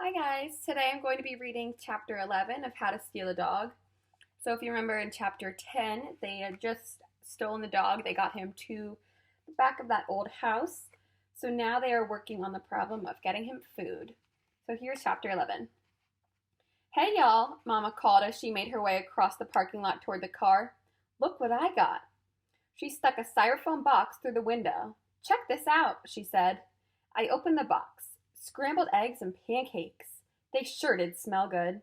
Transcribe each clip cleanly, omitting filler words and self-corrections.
Hi guys, today I'm going to be reading chapter 11 of How to Steal a Dog. So if you remember in chapter 10, they had just stolen the dog. They got him to the back of that old house. So now they are working on the problem of getting him food. So here's chapter 11. Hey y'all, Mama called as she made her way across the parking lot toward the car. Look what I got. She stuck a styrofoam box through the window. Check this out, she said. I opened the box. Scrambled eggs and pancakes. They sure did smell good.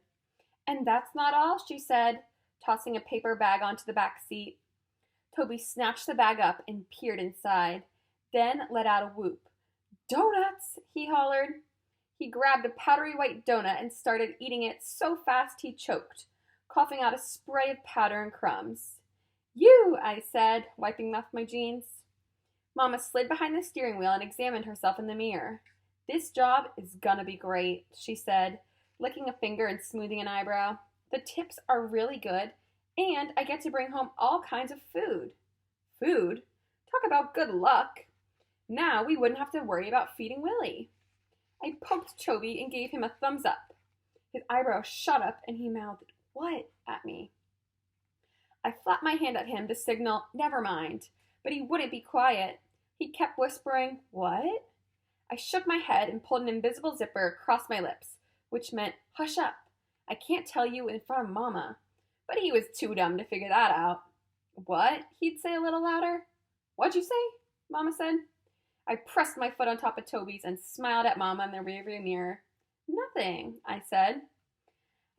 And that's not all, she said, tossing a paper bag onto the back seat. Toby snatched the bag up and peered inside, then let out a whoop. Donuts, he hollered. He grabbed a powdery white donut and started eating it so fast he choked, coughing out a spray of powder and crumbs. You, I said, wiping off my jeans. Mama slid behind the steering wheel and examined herself in the mirror. This job is gonna be great, she said, licking a finger and smoothing an eyebrow. The tips are really good, and I get to bring home all kinds of food. Food? Talk about good luck. Now we wouldn't have to worry about feeding Willie. I poked Toby and gave him a thumbs up. His eyebrows shot up and he mouthed, "What?" at me. I flapped my hand at him to signal, never mind, but he wouldn't be quiet. He kept whispering, "What?" I shook my head and pulled an invisible zipper across my lips, which meant, hush up. I can't tell you in front of Mama. But he was too dumb to figure that out. What? He'd say a little louder. What'd you say? Mama said. I pressed my foot on top of Toby's and smiled at Mama in the rearview mirror. Nothing, I said.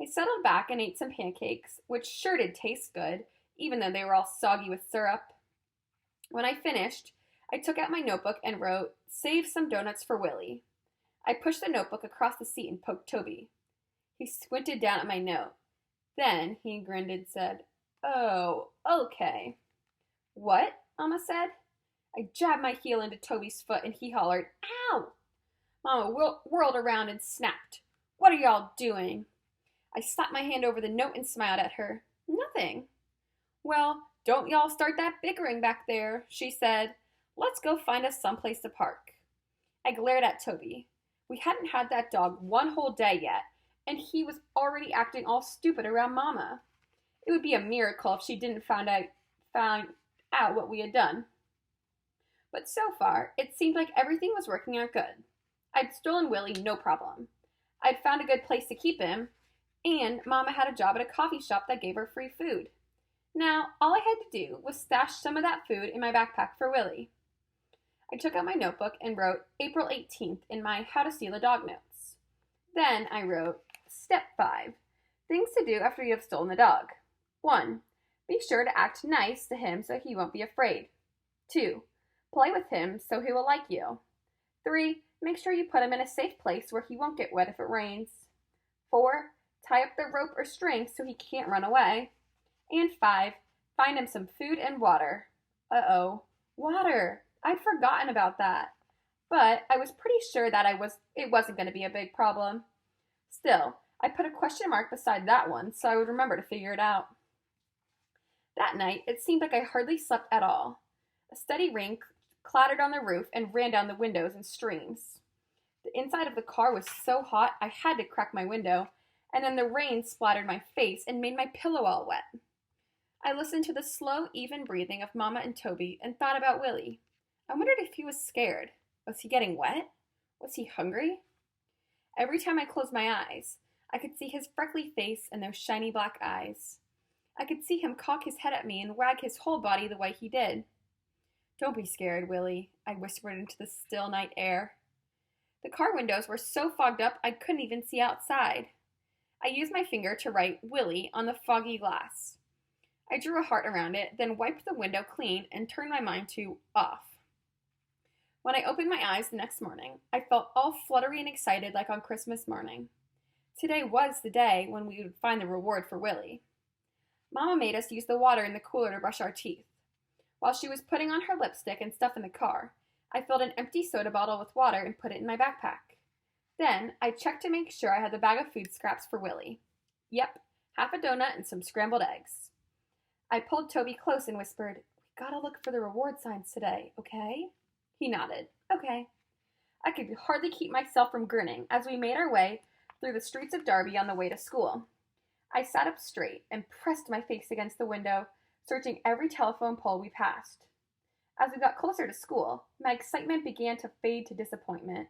I settled back and ate some pancakes, which sure did taste good, even though they were all soggy with syrup. When I finished, I took out my notebook and wrote, "Save some donuts for Willie." I pushed the notebook across the seat and poked Toby. He squinted down at my note. Then he grinned and said, "Oh, okay." What? Mama said. I jabbed my heel into Toby's foot and he hollered, "Ow!" Mama whirled around and snapped, "What are y'all doing?" I slapped my hand over the note and smiled at her. "Nothing." "Well, don't y'all start that bickering back there," she said. "Let's go find us someplace to park." I glared at Toby. We hadn't had that dog one whole day yet, and he was already acting all stupid around Mama. It would be a miracle if she didn't find out what we had done. But so far, it seemed like everything was working out good. I'd stolen Willie, no problem. I'd found a good place to keep him, and Mama had a job at a coffee shop that gave her free food. Now, all I had to do was stash some of that food in my backpack for Willie. I took out my notebook and wrote April 18th in my How to Steal a Dog notes. Then I wrote, Step 5. Things to do after you have stolen the dog. 1. Be sure to act nice to him so he won't be afraid. 2. Play with him so he will like you. 3. Make sure you put him in a safe place where he won't get wet if it rains. 4. Tie up the rope or string so he can't run away. And 5. Find him some food and water. Uh-oh. Water! I'd forgotten about that. But I was pretty sure that it wasn't going to be a big problem. Still, I put a question mark beside that one so I would remember to figure it out. That night, it seemed like I hardly slept at all. A steady rain clattered on the roof and ran down the windows in streams. The inside of the car was so hot I had to crack my window, and then the rain splattered my face and made my pillow all wet. I listened to the slow, even breathing of Mama and Toby and thought about Willie. I wondered if he was scared. Was he getting wet? Was he hungry? Every time I closed my eyes, I could see his freckly face and those shiny black eyes. I could see him cock his head at me and wag his whole body the way he did. Don't be scared, Willie, I whispered into the still night air. The car windows were so fogged up I couldn't even see outside. I used my finger to write Willie on the foggy glass. I drew a heart around it, then wiped the window clean and turned my mind to off. When I opened my eyes the next morning, I felt all fluttery and excited like on Christmas morning. Today was the day when we would find the reward for Willie. Mama made us use the water in the cooler to brush our teeth. While she was putting on her lipstick and stuff in the car, I filled an empty soda bottle with water and put it in my backpack. Then I checked to make sure I had the bag of food scraps for Willie. Yep, half a donut and some scrambled eggs. I pulled Toby close and whispered, "We gotta look for the reward signs today, okay?" He nodded. Okay. I could hardly keep myself from grinning as we made our way through the streets of Derby on the way to school. I sat up straight and pressed my face against the window, searching every telephone pole we passed. As we got closer to school, my excitement began to fade to disappointment.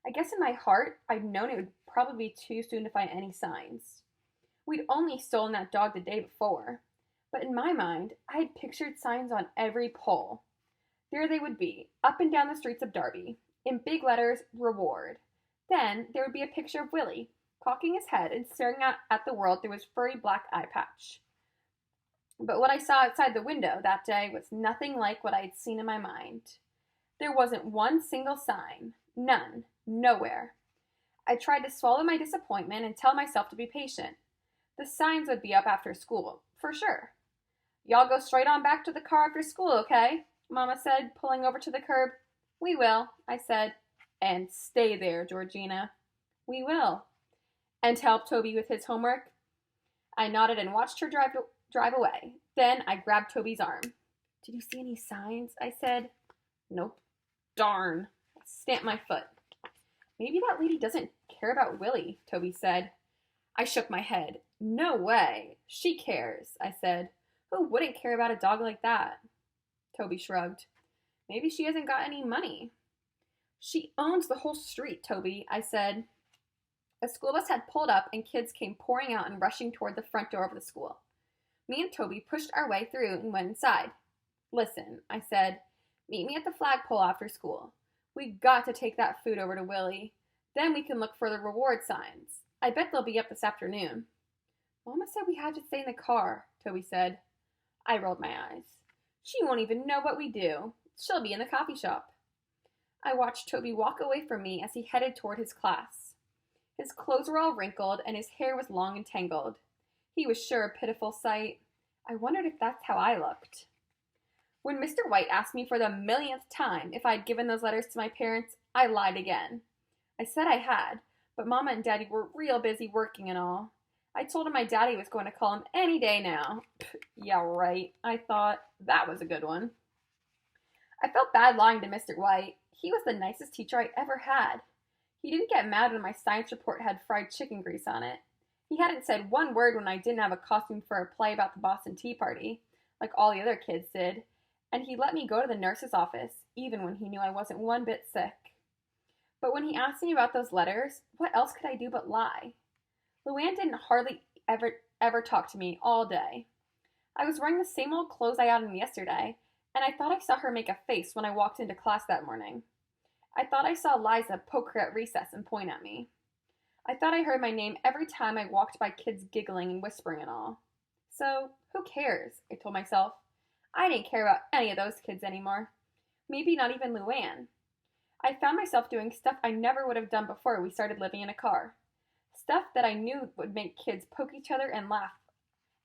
I guess in my heart, I'd known it would probably be too soon to find any signs. We'd only stolen that dog the day before, but in my mind, I had pictured signs on every pole. There they would be, up and down the streets of Derby, in big letters, reward. Then there would be a picture of Willie, cocking his head and staring out at the world through his furry black eye patch. But what I saw outside the window that day was nothing like what I had seen in my mind. There wasn't one single sign. None. Nowhere. I tried to swallow my disappointment and tell myself to be patient. The signs would be up after school, for sure. "Y'all go straight on back to the car after school, okay?" Mama said, pulling over to the curb. "We will," I said. "And stay there, Georgina." "We will." "And help Toby with his homework?" I nodded and watched her drive away. Then I grabbed Toby's arm. "Did you see any signs?" I said. "Nope." "Darn." I stamped my foot. "Maybe that lady doesn't care about Willie," Toby said. I shook my head. "No way. She cares," I said. "Who wouldn't care about a dog like that?" Toby shrugged. "Maybe she hasn't got any money." "She owns the whole street, Toby," I said. A school bus had pulled up and kids came pouring out and rushing toward the front door of the school. Me and Toby pushed our way through and went inside. "Listen," I said, "meet me at the flagpole after school. We got to take that food over to Willie. Then we can look for the reward signs. I bet they'll be up this afternoon." "Mama said we had to stay in the car," Toby said. I rolled my eyes. "She won't even know what we do. She'll be in the coffee shop." I watched Toby walk away from me as he headed toward his class. His clothes were all wrinkled and his hair was long and tangled. He was sure a pitiful sight. I wondered if that's how I looked. When Mr. White asked me for the millionth time if I had given those letters to my parents, I lied again. I said I had, but Mama and Daddy were real busy working and all. I told him my daddy was going to call him any day now. Yeah, right, I thought. That was a good one. I felt bad lying to Mr. White. He was the nicest teacher I ever had. He didn't get mad when my science report had fried chicken grease on it. He hadn't said one word when I didn't have a costume for a play about the Boston Tea Party, like all the other kids did, and he let me go to the nurse's office, even when he knew I wasn't one bit sick. But when he asked me about those letters, what else could I do but lie? Luann didn't hardly ever talk to me all day. I was wearing the same old clothes I had on yesterday, and I thought I saw her make a face when I walked into class that morning. I thought I saw Liza poke her at recess and point at me. I thought I heard my name every time I walked by kids giggling and whispering and all. So, who cares? I told myself. I didn't care about any of those kids anymore. Maybe not even Luann. I found myself doing stuff I never would have done before we started living in a car. Stuff that I knew would make kids poke each other and laugh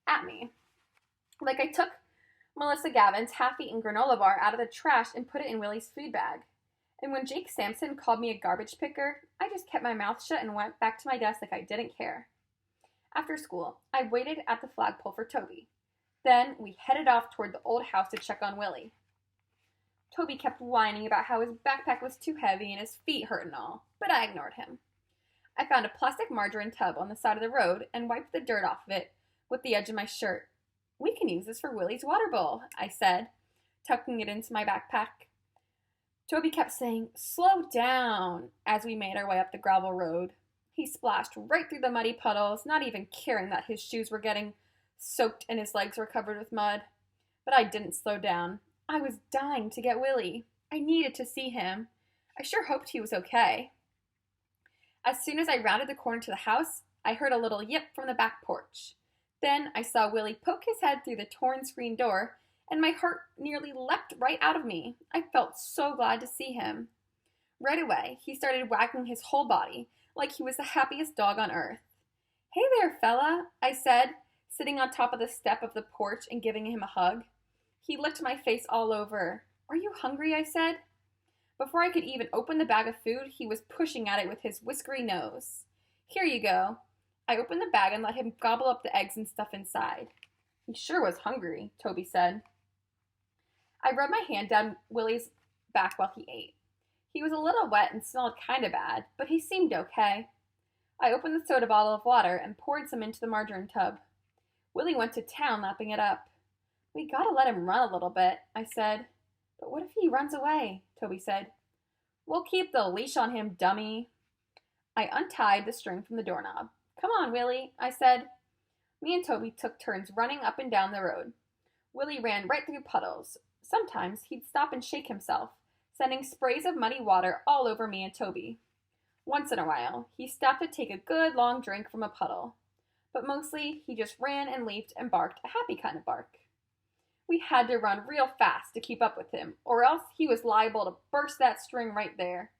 at me. Like I took Melissa Gavin's half-eaten granola bar out of the trash and put it in Willie's food bag. And when Jake Sampson called me a garbage picker, I just kept my mouth shut and went back to my desk like I didn't care. After school, I waited at the flagpole for Toby. Then we headed off toward the old house to check on Willie. Toby kept whining about how his backpack was too heavy and his feet hurt and all, but I ignored him. I found a plastic margarine tub on the side of the road and wiped the dirt off of it with the edge of my shirt. "We can use this for Willie's water bowl," I said, tucking it into my backpack. Toby kept saying, "Slow down," as we made our way up the gravel road. He splashed right through the muddy puddles, not even caring that his shoes were getting soaked and his legs were covered with mud. But I didn't slow down. I was dying to get Willie. I needed to see him. I sure hoped he was okay. As soon as I rounded the corner to the house, I heard a little yip from the back porch. Then I saw Willie poke his head through the torn screen door, and my heart nearly leapt right out of me. I felt so glad to see him. Right away, he started wagging his whole body, like he was the happiest dog on earth. "Hey there, fella," I said, sitting on top of the step of the porch and giving him a hug. He licked my face all over. "Are you hungry?" I said. Before I could even open the bag of food, he was pushing at it with his whiskery nose. "Here you go." I opened the bag and let him gobble up the eggs and stuff inside. "He sure was hungry," Toby said. I rubbed my hand down Willie's back while he ate. He was a little wet and smelled kind of bad, but he seemed okay. I opened the soda bottle of water and poured some into the margarine tub. Willie went to town lapping it up. We gotta let him run a little bit, I said. But what if he runs away? Toby said. We'll keep the leash on him, dummy. I untied the string from the doorknob. Come on, Willie, I said. Me and Toby took turns running up and down the road. Willie ran right through puddles. Sometimes he'd stop and shake himself, sending sprays of muddy water all over me and Toby. Once in a while, he stopped to take a good long drink from a puddle. But mostly, he just ran and leaped and barked a happy kind of bark. We had to run real fast to keep up with him, or else he was liable to burst that string right there.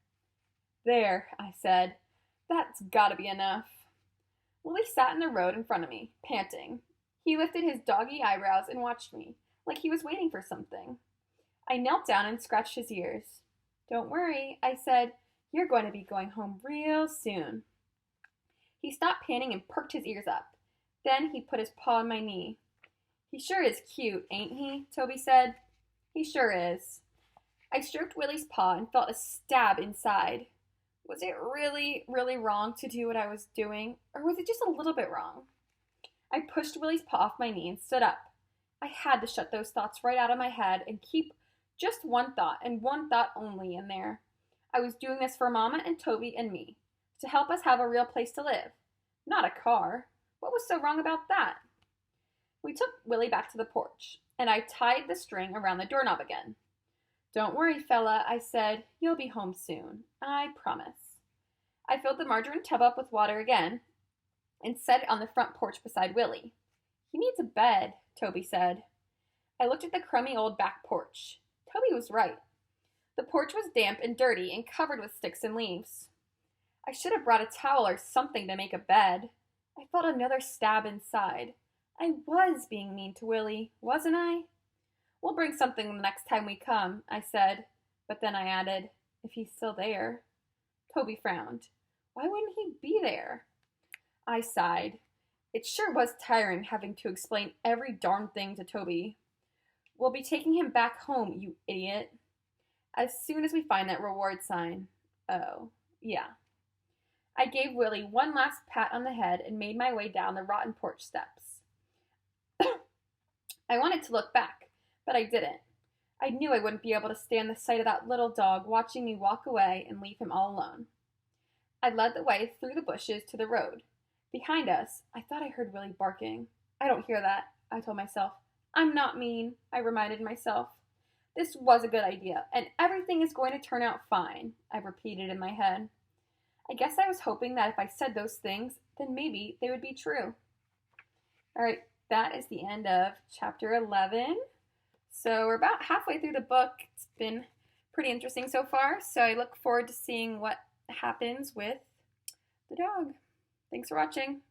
There, I said. That's gotta be enough. Willie sat in the road in front of me, panting. He lifted his doggy eyebrows and watched me, like he was waiting for something. I knelt down and scratched his ears. Don't worry, I said. You're going to be going home real soon. He stopped panting and perked his ears up. Then he put his paw on my knee. He sure is cute, ain't he? Toby said. He sure is. I stroked Willie's paw and felt a stab inside. Was it really, really wrong to do what I was doing, or was it just a little bit wrong? I pushed Willie's paw off my knee and stood up. I had to shut those thoughts right out of my head and keep just one thought, and one thought only, in there. I was doing this for Mama and Toby and me, to help us have a real place to live. Not a car. What was so wrong about that? We took Willie back to the porch, and I tied the string around the doorknob again. Don't worry, fella, I said. You'll be home soon. I promise. I filled the margarine tub up with water again and set it on the front porch beside Willie. He needs a bed, Toby said. I looked at the crummy old back porch. Toby was right. The porch was damp and dirty and covered with sticks and leaves. I should have brought a towel or something to make a bed. I felt another stab inside. I was being mean to Willie, wasn't I? We'll bring something the next time we come, I said, but then I added, if he's still there. Toby frowned. Why wouldn't he be there? I sighed. It sure was tiring having to explain every darn thing to Toby. We'll be taking him back home, you idiot. As soon as we find that reward sign. Oh, yeah. I gave Willie one last pat on the head and made my way down the rotten porch steps. I wanted to look back, but I didn't. I knew I wouldn't be able to stand the sight of that little dog watching me walk away and leave him all alone. I led the way through the bushes to the road. Behind us, I thought I heard Willie barking. I don't hear that, I told myself. I'm not mean, I reminded myself. This was a good idea, and everything is going to turn out fine, I repeated in my head. I guess I was hoping that if I said those things, then maybe they would be true. All right, that is the end of chapter 11. So we're about halfway through the book. It's been pretty interesting so far, so I look forward to seeing what happens with the dog. Thanks for watching.